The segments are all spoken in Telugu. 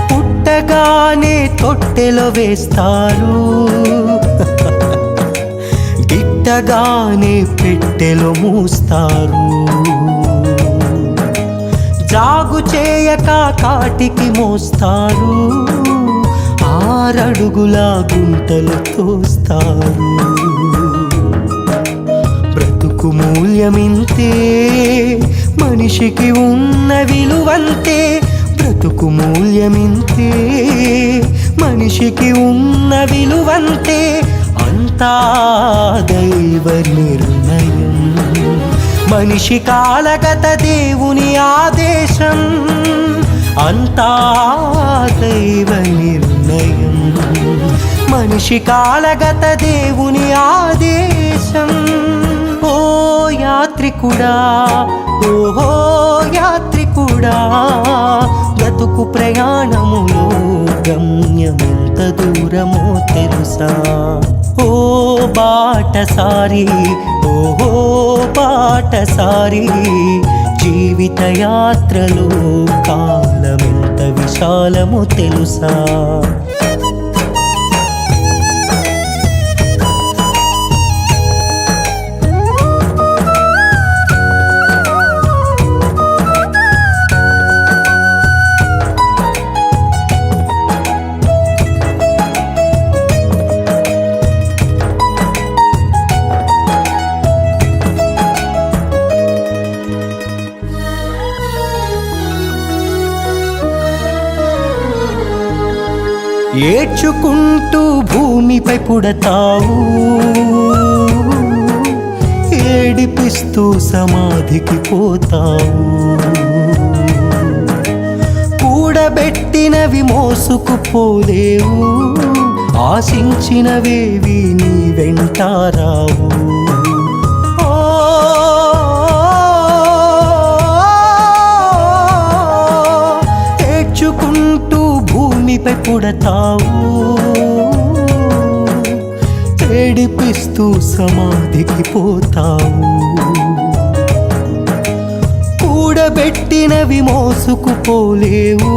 పుట్టగానే తొట్టెలో వేస్తారు, గిట్టగానే పెట్టెలో మూస్తారు. జాగు చేయక కాటికి మోస్తారు, 6 అడుగుల గుంటలు తోస్తారు. బ్రతుకు మూల్యమింతే, మనిషికి ఉన్న విలువంతే. బ్రతుకు మూల్యమింతే, మనిషికి ఉన్న విలువంతే. అంతా దైవ నిర్ణయం, మనిషి కాలగత దేవుని ఆదేశం. అంతా దైవ నిర్ణయం, మనిషి కాలగత దేవుని ఆదేశం. ఓ యాత్రికుడా, ఓహో యాత్రికుడా, బ్రతుకు ప్రయాణములో గమ్యమెంత దూరమో తెలుసా? ఓ బాటసారి, ఓహో బాటసారి, జీవిత యాత్రలో కాలమెంత విశాలమో తెలుసా? ఏడ్చుకుంటూ భూమిపై పుడతావు, ఏడిపిస్తూ సమాధికి పోతావు. కూడబెట్టినవి మోసుకుపోలేవు, ఆశించినవేవి నీ వెంటారావు. ఏడ్చుకుంటూ భూమిపై పుడతావు, ఏడిపిస్తూ సమాధికి పోతావు. కూడబెట్టినవి మోసుకుపోలేవు,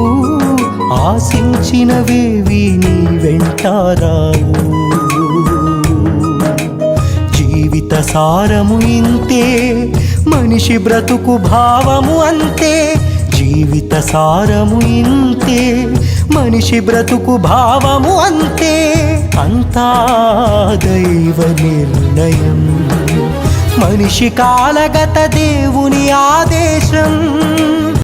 ఆశించినవేవి నీ వెంటారావు. జీవిత సారము ఇంతే, మనిషి బ్రతుకు భావము అంతే. జీవిత సారము ఇంతే, మనిషి బ్రతుకు భావము అంతే. అంతా దైవ నిర్ణయం, మనిషి కాలగత దేవుని ఆదేశం.